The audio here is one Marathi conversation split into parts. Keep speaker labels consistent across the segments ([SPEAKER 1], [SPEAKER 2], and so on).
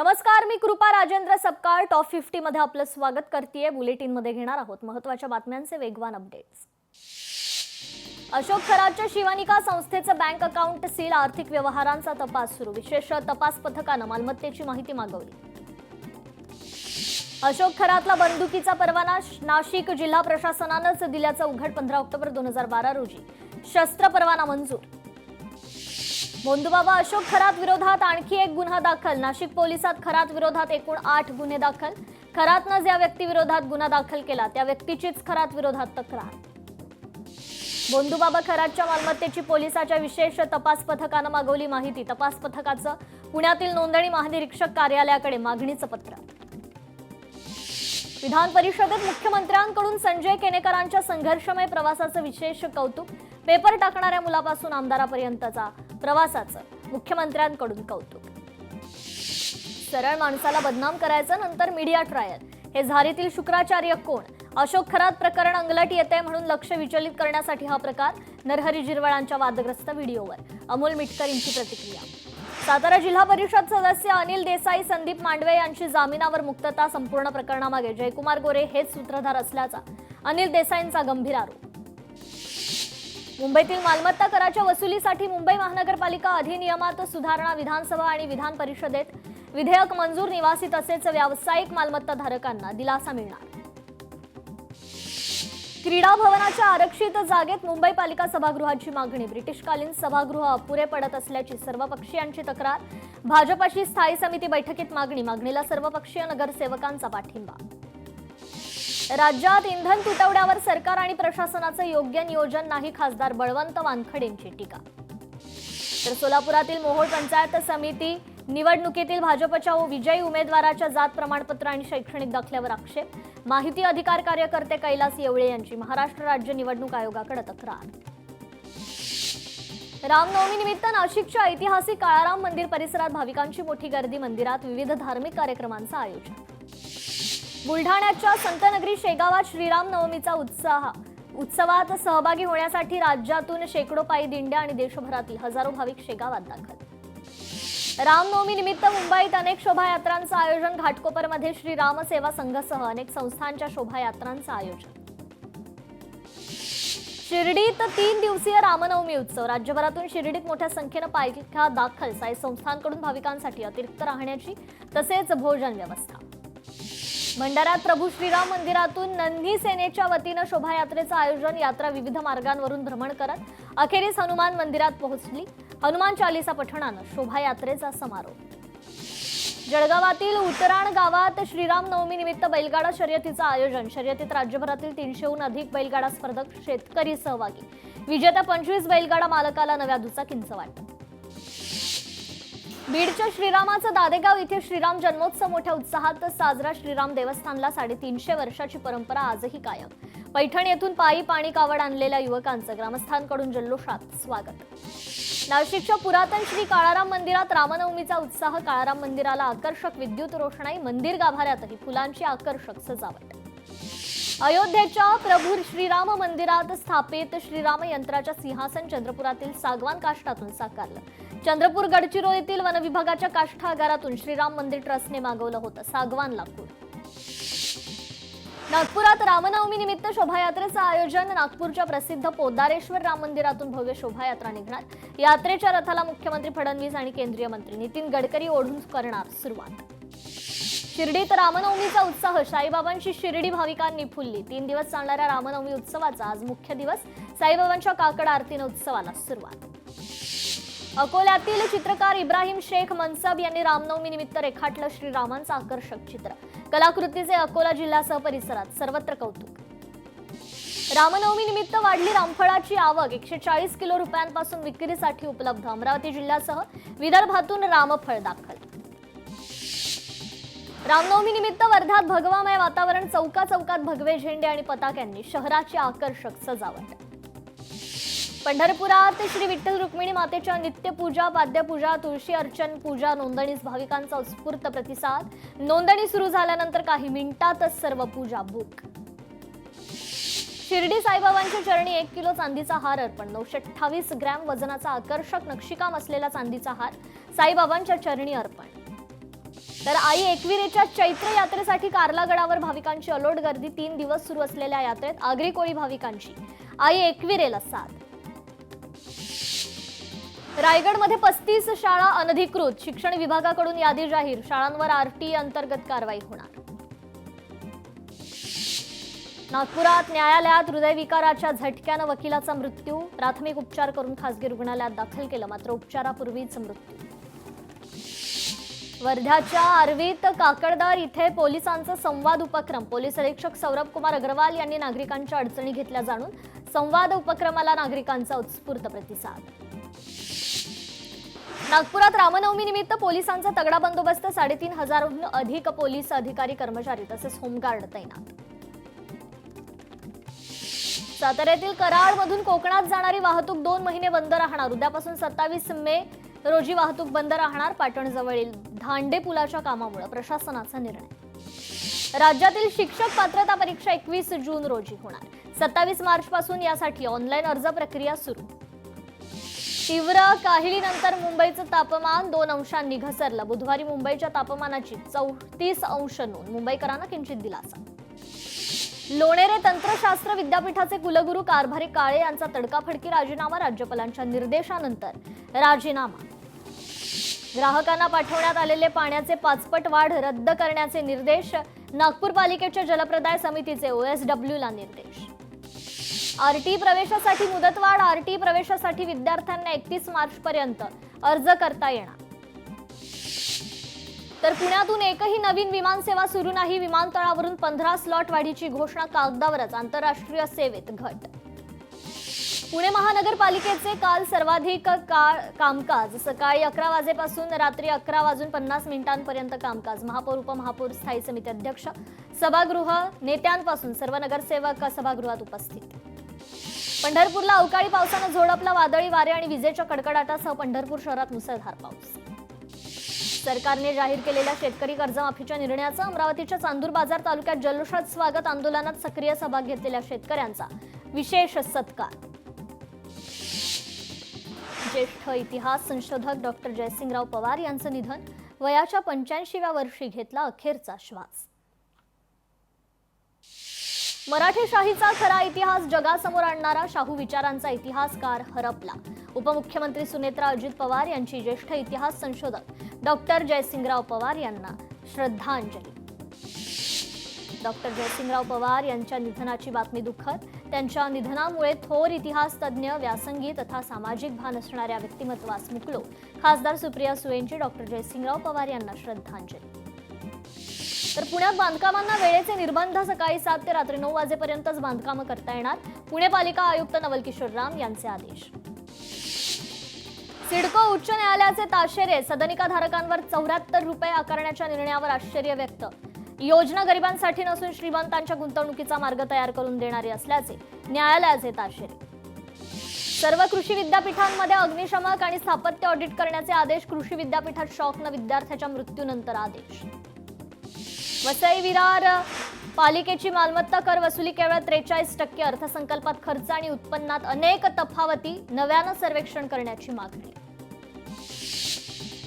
[SPEAKER 1] नमस्कार, मी कृपा राजेंद्र सपकाळ टॉप 50 मध्ये आपलं स्वागत करतेय। बुलेटिन मध्ये घेणार आहोत महत्त्वाच्या बातम्यांचे वेगवान अपडेट्स। अशोक खरातच्या शिवानिका संस्थेचं बँक अकाउंट सील, आर्थिक व्यवहारांचा तपास सुरू। विशेष तपास पथकानं मालमत्तेची माहिती मागवली। अशोक खरातला बंदुकीचा परवाना नाशिक जिल्हा प्रशासनानंच दिल्याचं उघड। 15 ऑक्टोबर 2012 रोजी शस्त्र परवाना मंजूर। भोंदूबाबा अशोक खरात विरोधात आणखी एक गुन्हा दाखल। नाशिक पोलिसात खरात विरोधात एकूण 8 गुन्हे दाखल। खरातनं ज्या व्यक्तीविरोधात गुन्हा दाखल केला त्या व्यक्तीचीच खरात विरोधात तक्रार। भोंदूबाबा खरातच्या मालमत्तेची पोलिसाच्या विशेष तपास पथकानं मागवली माहिती। तपास पथकाचं पुण्यातील नोंदणी महानिरीक्षक कार्यालयाकडे मागणीचं पत्र। विधान परिषदेत मुख्यमंत्र्यांकडून संजय केनेकरांच्या संघर्षमय प्रवासाचं विशेष कौतुक। पेपर टाकणाऱ्या मुलापासून आमदारापर्यंतचा प्रवासाचं मुख्यमंत्र्यांकडून कौतुक। सरळ माणसाला बदनाम करायचं, नंतर मीडिया ट्रायल। हे झारीतील शुक्राचार्य कोण? अशोक खरात प्रकरण अंगलट येते म्हणून लक्ष विचलित करण्यासाठी हा प्रकार। नरहरी जिरवळांच्या वादग्रस्त व्हिडिओवर अमोल मिटकर यांची प्रतिक्रिया। सातारा जिल्हा परिषद सदस्य अनिल देसाई, संदीप मांडवे यांची जामिनावर मुक्तता। संपूर्ण प्रकरणामागे जयकुमार गोरे हेच सूत्रधार असल्याचा अनिल देसाईंचा गंभीर आरोप। मुंबईतील मालमत्ता कराच्या वसुलीसाठी मुंबई महानगरपालिका अधिनियमात सुधारणा। विधानसभा आणि विधान परिषदेत विधेयक मंजूर। निवासी तसेच व्यावसायिक मालमत्ताधारकांना दिलासा मिळणार। क्रीडा भवनाच्या आरक्षित जागेत मुंबई पालिका सभागृहाची मागणी। ब्रिटिशकालीन सभागृह अपुरे पडत असल्याची सर्वपक्षीयांची तक्रार। भाजपची स्थायी समिती बैठकीत मागणीला सर्वपक्षीय नगरसेवकांचा पाठिंबा। राज्यात इंधन तुटवड्यावर सरकार आणि प्रशासनाचं योग्य नियोजन नाही, खासदार बळवंत वानखडेंची टीका। तर सोलापुरातील मोहोळ पंचायत समिती निवडणुकीतील भाजपच्या विजयी उमेदवाराच्या जात प्रमाणपत्र आणि शैक्षणिक दाखल्यावर आक्षेप। माहिती अधिकार कार्यकर्ते कैलास येवळे यांची महाराष्ट्र राज्य निवडणूक आयोगाकडे तक्रार। रामनवमी निमित्त नाशिकच्या ऐतिहासिक काळाराम मंदिर परिसरात भाविकांची मोठी गर्दी। मंदिरात विविध धार्मिक कार्यक्रमांचं आयोजन। बुलढाण्याच्या संतनगरी शेगावात श्रीराम नवमीचा उत्सवात सहभागी होण्यासाठी राज्यातून शेकडो पायी दिंड्या आणि देशभरातील हजारो भाविक शेगावात दाखल। रामनवमी निमित्त मुंबईत अनेक शोभायात्रांचं आयोजन। घाटकोपरमध्ये श्रीराम सेवा संघासह अनेक संस्थांच्या शोभायात्रांचं आयोजन। शिर्डीत 3 दिवसीय रामनवमी उत्सव। राज्यभरातून शिर्डीत मोठ्या संख्येनं पालख्या दाखल। साई संस्थांकडून भाविकांसाठी अतिरिक्त राहण्याची तसेच भोजन व्यवस्था। भंडाऱ्यात प्रभू श्रीराम मंदिरातून नंदी सेनेच्या वतीनं शोभायात्रेचं आयोजन। यात्रा विविध मार्गांवरून भ्रमण करत अखेरीस हनुमान मंदिरात पोहोचली। हनुमान चालीसा पठणानं शोभायात्रेचा समारोप। जळगावातील उतराण गावात श्रीराम नवमी निमित्त बैलगाडा शर्यतीचं आयोजन। शर्यतीत राज्यभरातील 300हून अधिक बैलगाडा स्पर्धक, शेतकरी सहभागी। विजेत्या 25 बैलगाडा मालकाला नव्या दुचाकींचं वाटप। बीडच्या श्रीरामाचं दादेगाव इथे श्रीराम जन्मोत्सव मोठ्या उत्साहात साजरा। श्रीराम देवस्थानला 350 वर्षाची परंपरा आजही कायम। पैठण येथून पायी पाणी कावड आणलेल्या युवकांचं ग्रामस्थांकडून जल्लोषात स्वागत। नाशिकच्या पुरातन श्री काळाराम मंदिरात रामनवमीचा उत्साह। काळाराम मंदिराला आकर्षक विद्युत रोषणाई। मंदिर गाभाऱ्यातही फुलांची आकर्षक सजावट। अयोध्येच्या प्रभू श्रीराम मंदिरात स्थापित श्रीराम यंत्राच्या सिंहासन चंद्रपुरातील सागवान काष्ठातून साकारलं। चंद्रपूर गडचिरोलीतील वनविभागाच्या काष्ठागारातून श्रीराम मंदिर ट्रस्टने मागवलं होतं सागवान लाकूड। नागपुरात रामनवमी निमित्त शोभायात्रेचं आयोजन। नागपूरच्या प्रसिद्ध पोदारेश्वर राम मंदिरातून भव्य शोभायात्रा निघणार। यात्रेच्या रथाला मुख्यमंत्री फडणवीस आणि केंद्रीय मंत्री नितीन गडकरी ओढून करणार सुरुवात। शिर्डीत रामनवमीचा उत्साह। साईबाबांची शिर्डी भाविकांनी फुलली। 3 दिवस चालणाऱ्या रामनवमी उत्सवाचा आज मुख्य दिवस। साईबाबांच्या काकड आरतीनं उत्सवाला सुरुवात। अकोल्यातील चित्रकार इब्राहिम शेख मनसब यांनी रामनवमी निमित्त रेखाटलं श्रीरामांचं आकर्षक चित्र। कलाकृतीचे अकोला जिल्ह्यासह परिसरात सर्वत्र कौतुक। रामनवमी निमित्त वाढली रामफळाची आवक। 140 किलो रुपयांपासून विक्रीसाठी उपलब्ध। अमरावती जिल्ह्यासह विदर्भातून रामफळ दाखल। रामनवमी निमित्त वर्ध्यात भगवामय वातावरण। चौकात भगवे झेंडे आणि पताक्यांनी शहराची आकर्षक सजावट। पंढरपुरात श्री विठ्ठल रुक्मिणी मातेच्या नित्यपूजा, पाद्यपूजा, तुळशी अर्चन पूजा। नोंदणीस भाविकांचा उत्स्फूर्त प्रतिसाद। नोंदणी सुरू झाल्यानंतर काही मिनिटातच सर्व पूजा बुक। शिर्डी साईबाबांच्या चरणी 1 किलो चांदीचा हार अर्पण। 928 ग्रॅम वजनाचा आकर्षक नक्षीकाम असलेला चांदीचा हार साईबाबांच्या चरणी अर्पण। तर आई एकविरेच्या चैत्र यात्रेसाठी कार्लागडावर भाविकांची अलोट गर्दी. 3 दिवस सुरू असलेल्या यात्रेत आगरी कोळी भाविकांची आई एकविरेला साथ. रायगडमध्ये 35 शाळा अनधिकृत. शिक्षण विभागाकडून यादी जाहीर. शाळांवर आरटीई अंतर्गत कारवाई होणार. नागपुरात न्यायालयात हृदयविकाराच्या झटक्यानं वकिलाचा मृत्यू. प्राथमिक उपचार करून खासगी रुग्णालयात दाखल केलं, मात्र उपचारापूर्वीच मृत्यू. वर्ध्याच्या आर्वीत काकडदार इथे पोलिसांचा संवाद उपक्रम. पोलीस अधीक्षक सौरभ कुमार अग्रवाल यांनी नागरिकांच्या अडचणी घेतल्या जाणून. संवाद उपक्रमाला नागरिकांचा उत्स्फूर्त प्रतिसाद. नागपुरात रामनवमी निमित्त पोलिसांचा तगडा बंदोबस्त. 3,500हून अधिक पोलीस अधिकारी कर्मचारी तसेच होमगार्ड तैनात. साताऱ्यातील कराडमधून कोकणात जाणारी वाहतूक 2 महिने बंद राहणार. उद्यापासून 27 मे रोजी वाहतूक बंद राहणार. पाटणजवळील धांडे पुलाच्या कामामुळे प्रशासनाचा निर्णय. राज्यातील शिक्षक पात्रता परीक्षा 21 जून रोजी होणार. 27 मार्च पासून यासाठी ऑनलाईन अर्ज प्रक्रिया सुरू. तीव्र काहिलीनंतर मुंबईचं तापमान 2 अंशांनी घसरलं. बुधवारी मुंबईच्या तापमानाची 34 अंश नोंद. मुंबईकरांना किंचित दिलासा. लोणेरे तंत्रशास्त्र विद्यापीठाचे कुलगुरू कारभारी काळे यांचा तडकाफडकी राजीनामा. राज्यपालांच्या निर्देशानंतर राजीनामा. ग्राहकांना पाठवण्यात आलेले पाण्याचे 5 पट वाढ रद्द करण्याचे निर्देश. नागपूर पालिकेच्या जलप्रदाय समितीचे OSWला निर्देश. आरटीई प्रवेशासाठी मुदतवाढ. आरटीई प्रवेशासाठी विद्यार्थ्यांना 31 मार्च पर्यंत अर्ज करता येणार. तर पुण्यातून एकही नवीन विमानसेवा सुरू नाही. विमानतळावरून 15 स्लॉट वाढीची घोषणा कागदावरच. आंतरराष्ट्रीय सेवेत घट. पुणे महानगरपालिकेचे काल सर्वाधिक कामकाज. सकाळी 11 वाजेपासून रात्री 11:50 कामकाज. महापौर उपमहापौर स्थायी समिती अध्यक्ष सभागृह नेत्यांपासून सर्व नगरसेवक सभागृहात उपस्थित. पंढरपूरला अवकाळी पावसानं झोडपला. वादळी वारे आणि विजेच्या कडकडाटासह पंढरपूर शहरात मुसळधार पाऊस. सरकारने जाहीर केलेल्या शेतकरी कर्जमाफीच्या निर्णयाचं अमरावतीच्या चांदूर बाजार तालुक्यात जल्लोषात स्वागत. आंदोलनात सक्रिय सहभाग घेतलेल्या शेतकऱ्यांचा विशेष सत्कार. ज्येष्ठ इतिहास संशोधक डॉक्टर जयसिंगराव पवार यांचं निधन. वयाच्या 85व्या वर्षी घेतला अखेरचा श्वास. मराठेशाहीचा खरा इतिहास जगासमोर आणणारा शाहू विचारांचा इतिहासकार हरपला. उपमुख्यमंत्री सुनेत्रा अजित पवार यांची ज्येष्ठ इतिहास संशोधक डॉक्टर जयसिंगराव पवार यांना श्रद्धांजली. डॉक्टर जयसिंगराव पवार यांच्या निधनाची बातमी दुःखद. त्यांच्या निधनामुळे थोर इतिहास तज्ज्ञ, व्यासंगी तथा सामाजिक भान असणाऱ्या व्यक्तिमत्वास मुकलो. खासदार सुप्रिया सुळेंची डॉक्टर जयसिंगराव पवार यांना श्रद्धांजली. तर पुण्यात बांधकामांना वेळेचे निर्बंध. सकाळी 7 ते रात्री 9 वाजेपर्यंतच बांधकामं करता येणार. पुणे पालिका आयुक्त नवल किशोर राम यांचे आदेश. सिडको उच्च न्यायालयाचे ताशेरे. सदनिकाधारकांवर 74 रुपये आकारण्याच्या निर्णयावर आश्चर्य व्यक्त. योजना गरिबांसाठी नसून श्रीमंतांच्या गुंतवणुकीचा मार्ग तयार करून देणारी असल्याचे न्यायालयाचे ताशेरे. सर्व कृषी विद्यापीठांमध्ये अग्निशमक आणि स्थापत्य ऑडिट करण्याचे आदेश. कृषी विद्यापीठात शॉकनं विद्यार्थ्याच्या मृत्यूनंतर आदेश. वसई विरार पालिकेची मालमत्ता कर वसुली केवळ 43%. अर्थसंकल्पात खर्च आणि उत्पन्नात अनेक तफावती. नव्यानं सर्वेक्षण करण्याची मागणी.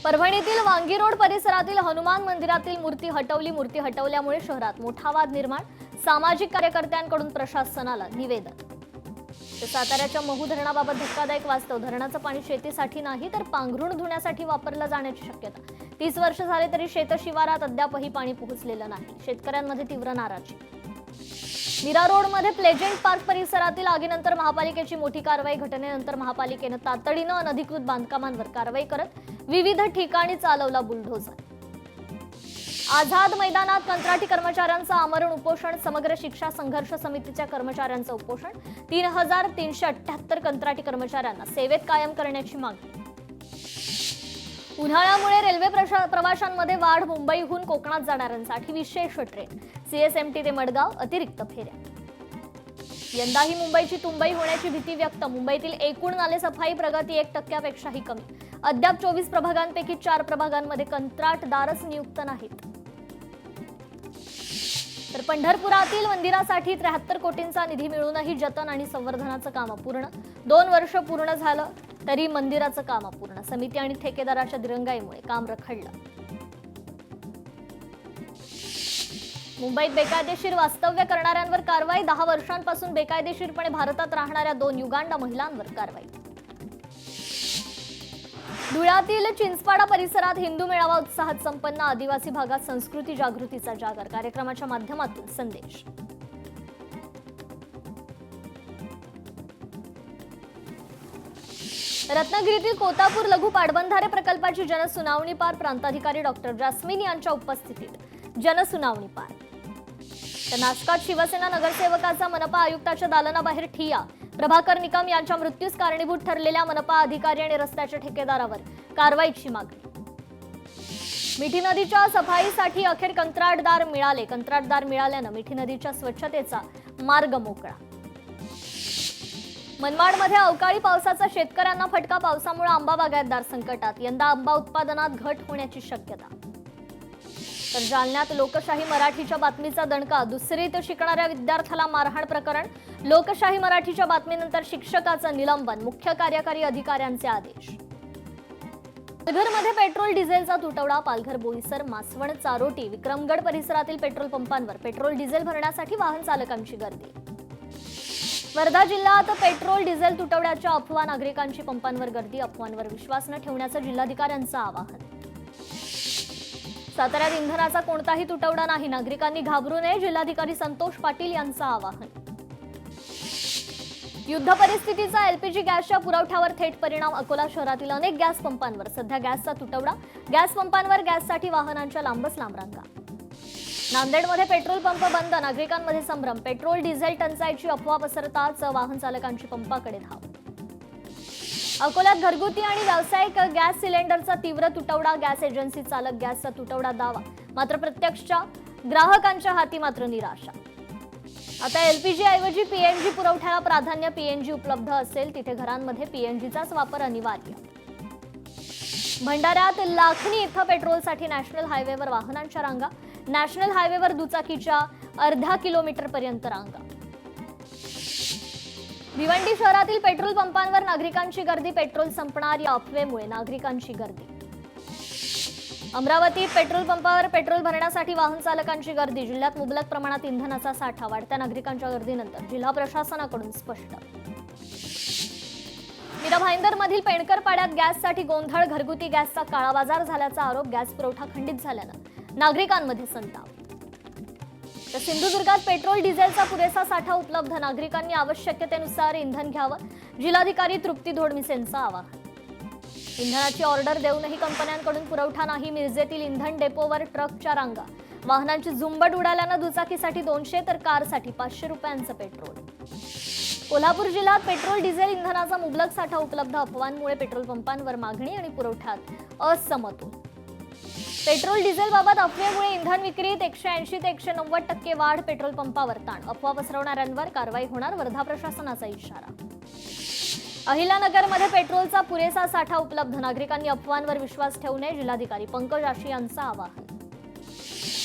[SPEAKER 1] परभणीतील वांगी रोड परिसरातील हनुमान मंदिरातील मूर्ती हटवली. मूर्ती हटवल्यामुळे शहरात मोठा वाद निर्माण. सामाजिक कार्यकर्त्यांकडून प्रशासनाला निवेदन. साताऱ्याच्या महू धरणाबाबत धक्कादायक वास्तव. धरणाचं पाणी शेतीसाठी नाही तर पांघरुण धुण्यासाठी वापरलं जाण्याची शक्यता. 30 वर्ष झाले तरी शेतशिवारात अद्यापही पाणी पोहोचलेलं नाही. शेतकऱ्यांमध्ये तीव्र नाराजी. मीरा रोडमध्ये प्लेजंट पार्क परिसरातील आगीनंतर महापालिकेची मोठी कारवाई. घटनेनंतर महापालिकेनं तातडीनं अनधिकृत बांधकामांवर कारवाई करत विविध ठिकाणी चालवला बुलडोझर. आझाद मैदानात कंत्राटी कर्मचाऱ्यांचं आमरण उपोषण. समग्र शिक्षा संघर्ष समितीच्या कर्मचाऱ्यांचं उपोषण. 3,378 कंत्राटी कर्मचाऱ्यांना सेवेत कायम करण्याची मागणी. उन्हाळ्यामुळे रेल्वे प्रवाशांमध्ये वाढ. मुंबईहून कोकणात जाणाऱ्यांसाठी विशेष ट्रेन. CSMT ते मडगाव अतिरिक्त फेऱ्या. यंदाही मुंबईची तुंबई होण्याची भीती व्यक्त. मुंबईतील एकूण नालेसफाई प्रगती 1% कमी. अद्याप 24 प्रभागांपैकी 4 प्रभागांमध्ये कंत्राटदारच नियुक्त नाहीत. तर पंढरपुरातील मंदिरासाठी 73 कोटींचा निधी मिळूनही जतन आणि संवर्धनाचं काम अपूर्ण. 2 वर्ष पूर्ण झालं तरी मंदिराचं काम अपूर्ण. समिती आणि ठेकेदाराच्या दिरंगाईमुळे काम रखडलं. मुंबईत बेकायदेशीर वास्तव्य करणाऱ्यांवर कारवाई. 10 वर्षांपासून बेकायदेशीरपणे भारतात राहणाऱ्या 2 युगांडा महिलांवर कारवाई. धुळ्यातील चिंचपाडा परिसरात हिंदू मेळावा उत्साहात संपन्न. आदिवासी भागात संस्कृती जागृतीचा जागर. कार्यक्रमाच्या माध्यमातून संदेश. रत्नागिरीतील कोतापूर लघु पाटबंधारे प्रकल्पाची जनसुनावणी पार. प्रांताधिकारी डॉक्टर जास्मिन यांच्या उपस्थितीत जनसुनावणी पार. तर नाशकात शिवसेना नगरसेवकाचा मनपा आयुक्ताच्या दालनाबाहेर ठिय्या. प्रभाकर निकम यांच्या मृत्यूस कारणीभूत ठरलेल्या मनपा अधिकारी आणि रस्त्याच्या ठेकेदारावर कारवाईची मागणी. मिठी नदीच्या सफाईसाठी अखेर कंत्राटदार मिळाले. कंत्राटदार मिळाल्यानं मिठी नदीच्या स्वच्छतेचा मार्ग मोकळा. मनमाडमध्ये अवकाळी पावसाचा शेतकऱ्यांना फटका. पावसामुळे आंबा बागायतदार संकटात. यंदा आंबा उत्पादनात घट होण्याची शक्यता. तर जालन्यात लोकशाही मराठीच्या बातमीचा दणका. दुसरीत शिकणाऱ्या विद्यार्थ्याला मारहाण प्रकरण. लोकशाही मराठीच्या बातमीनंतर शिक्षकाचं निलंबन. मुख्य कार्यकारी अधिकाऱ्यांचे आदेश. पालघरमध्ये पेट्रोल डिझेलचा तुटवडा. पालघर, बोईसर, मासवण, चारोटी, विक्रमगड परिसरातील पेट्रोल पंपांवर पेट्रोल डिझेल भरण्यासाठी वाहन चालकांची गर्दी. वर्धा जिल्ह्यात पेट्रोल डिझेल तुटवड्याच्या अफवा. नागरिकांची पंपांवर गर्दी. अफवांवर विश्वास न ठेवण्याचं जिल्हाधिकाऱ्यांचं आवाहन. साताऱ्यात इंधनाचा कोणताही तुटवडा नाही. नागरिकांनी घाबरू नये. जिल्हाधिकारी संतोष पाटील यांचं आवाहन. युद्ध परिस्थितीचा एलपीजी गॅसच्या पुरवठ्यावर थेट परिणाम. अकोला शहरातील अनेक गॅस पंपांवर सध्या गॅसचा तुटवडा. गॅस पंपांवर गॅससाठी वाहनांच्या लांबच लांब रांगा. नांदेडमध्ये पेट्रोल पंप बंद. नागरिकांमध्ये संभ्रम. पेट्रोल डिझेल टंचाईची अफवा पसरताच वाहन चालकांची पंपाकडे धाव. अकोल्यात घरगुती आणि व्यावसायिक गॅस सिलेंडरचा तीव्र तुटवडा. गॅस एजन्सी चालक गॅसचा तुटवडा दावा. मात्र प्रत्यक्षच्या ग्राहकांच्या हाती मात्र निराशा. आता एलपीजी ऐवजी पीएनजी पुरवठ्याला प्राधान्य. पीएनजी उपलब्ध असेल तिथे घरांमध्ये पीएनजीचाच वापर अनिवार्य. भंडाऱ्यात लाखणी इथं पेट्रोलसाठी नॅशनल हायवेवर वाहनांच्या रांगा. नॅशनल हायवेवर दुचाकीच्या अर्धा किलोमीटरपर्यंत रांगा. भिवंडी शहरातील पेट्रोल पंपांवर नागरिकांची गर्दी. पेट्रोल संपणार या अफवेमुळे नागरिकांची गर्दी. अमरावतीत पेट्रोल पंपावर पेट्रोल भरण्यासाठी वाहन चालकांची गर्दी. जिल्ह्यात मुबलक प्रमाणात इंधनाचा साठा. वाढत्या नागरिकांच्या गर्दीनंतर जिल्हा प्रशासनाकडून स्पष्ट. मीरा भाईंदरमधील पेणकर पाड्यात गॅससाठी गोंधळ. घरगुती गॅसचा काळाबाजार झाल्याचा आरोप. गॅस पुरवठा खंडित झाल्यानं नागरिकांमध्ये संताप. तर सिंधुदुर्गात पेट्रोल डिझेलचा पुरेसा साठा उपलब्ध. नागरिकांनी आवश्यकतेनुसार इंधन घ्यावं. जिल्हाधिकारी तृप्ती धोडमिसेंचं आवाहन. इंधनाची ऑर्डर देऊनही कंपन्यांकडून पुरवठा नाही. मिरजेतील इंधन डेपोवर ट्रकच्या रांगा. वाहनांची झुंबड उडाल्यानं दुचाकीसाठी 200 तर कारसाठी 500 रुपयांचं पेट्रोल. कोल्हापूर जिल्ह्यात पेट्रोल डिझेल इंधनाचा मुबलक साठा उपलब्ध. अफवांमुळे पेट्रोल पंपांवर मागणी आणि पुरवठ्यात असमतोल. पेट्रोल डिझेल बाबत अफवेमुळे इंधन विक्रीत 180 ते 190% वाढ. पेट्रोल पंपावर ताण. अफवा पसरवणाऱ्यांवर कारवाई होणार. वर्धा प्रशासनाचा इशारा. अहिल्यानगरमध्ये पेट्रोलचा पुरेसा साठा उपलब्ध. नागरिकांनी अफवांवर विश्वास ठेवू नये. जिल्हाधिकारी पंकज आशी यांचं आवाहन.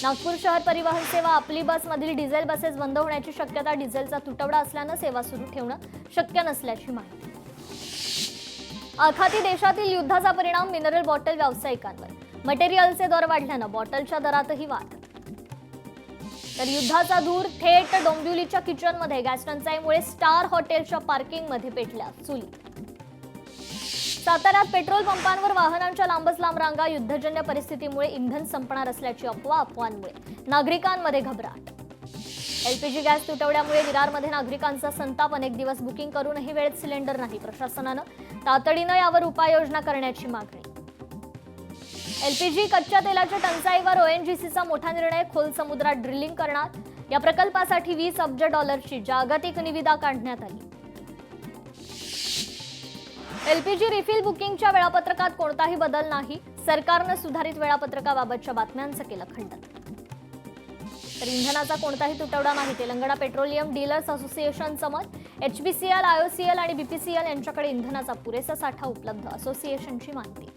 [SPEAKER 1] नागपूर शहर परिवहन सेवा आपली बसमधील डिझेल बसेस बंद होण्याची शक्यता. डिझेलचा तुटवडा असल्यानं सेवा सुरू ठेवणं शक्य नसल्याची माहिती. आखाती देशातील युद्धाचा परिणाम. मिनरल बॉटल व्यावसायिकांवर. मटेरियलचे दर वाढल्यानं बॉटलच्या दरातही वाढ. तर युद्धाचा धूर थेट डोंबिवलीच्या किचनमध्ये. गॅस टंचाईमुळे स्टार हॉटेलच्या पार्किंगमध्ये पेटल्या चुली. साताऱ्यात पेट्रोल पंपांवर वाहनांच्या लांबच लांब रांगा. युद्धजन्य परिस्थितीमुळे इंधन संपणार असल्याची अफवा. अफवांमुळे नागरिकांमध्ये घबराट. एलपीजी गॅस तुटवड्यामुळे विरारमध्ये नागरिकांचा संताप. अनेक दिवस बुकिंग करूनही वेळेत सिलेंडर नाही. प्रशासनानं तातडीनं यावर उपाययोजना करण्याची मागणी. एलपीजी कच्च्या तेलाच्या टंचाईवर ओएनजीसीचा मोठा निर्णय. खोल समुद्रात ड्रिलिंग करणार. या प्रकल्पासाठी $20 अब्ज जागतिक निविदा काढण्यात आली. एलपीजी रिफिल बुकिंगच्या वेळापत्रकात कोणताही बदल नाही. सरकारनं सुधारित वेळापत्रकाबाबतच्या बातम्यांचं केलं खंडन. तर इंधनाचा कोणताही तुटवडा नाही. तेलंगणा पेट्रोलियम डीलर्स असोसिएशनचं मत. एचपीसीएल, आयओसीएल आणि बीपीसीएल यांच्याकडे इंधनाचा पुरेसा साठा उपलब्ध. असोसिएशनची माहिती.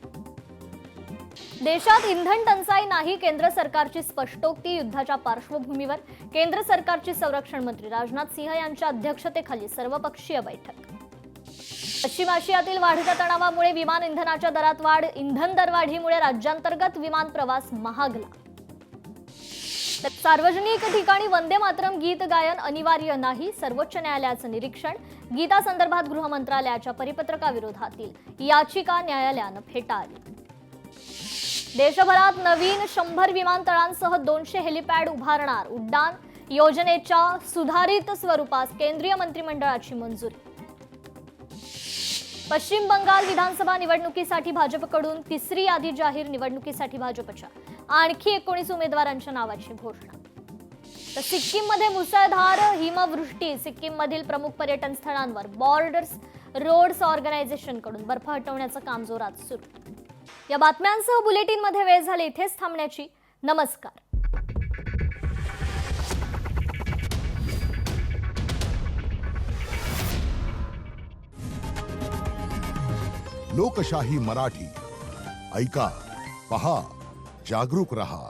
[SPEAKER 1] देशात इंधन टंचाई नाही. केंद्र सरकारची स्पष्टोक्ती. युद्धाच्या पार्श्वभूमीवर केंद्र सरकारची संरक्षण मंत्री राजनाथ सिंह यांच्या अध्यक्षतेखाली सर्वपक्षीय बैठक. पश्चिम आशियातील वाढत्या तणावामुळे विमान इंधनाच्या दरात वाढ. इंधन दरवाढीमुळे राज्यांतर्गत विमान प्रवास महागला. तर सार्वजनिक ठिकाणी वंदे मातरम गीत गायन अनिवार्य नाही, सर्वोच्च न्यायालयाचं निरीक्षण. गीता संदर्भात गृह मंत्रालयाच्या परिपत्रकाविरोधातील याचिका न्यायालयानं फेटाळली. देशभरात नवीन 100 विमानतळांसह 200 हेलिपॅड उभारणार. उड्डाण योजनेच्या सुधारित स्वरूपास केंद्रीय मंत्रिमंडळाची मंजुरी. पश्चिम बंगाल विधानसभा निवडणुकीसाठी भाजपकडून तिसरी यादी जाहीर. निवडणुकीसाठी भाजपच्या आणखी 19 उमेदवारांच्या नावाची घोषणा. तर सिक्कीममध्ये मुसळधार हिमवृष्टी. सिक्कीममधील प्रमुख पर्यटन स्थळांवर बॉर्डर्स रोड्स ऑर्गनायझेशनकडून बर्फ हटवण्याचं काम जोरात सुरू. या बातम्यांसह बुलेटिनमध्ये वेळ झाली इथेच थांबण्याची. नमस्कार.
[SPEAKER 2] लोकशाही मराठी ऐका, पहा, जागरूक रहा.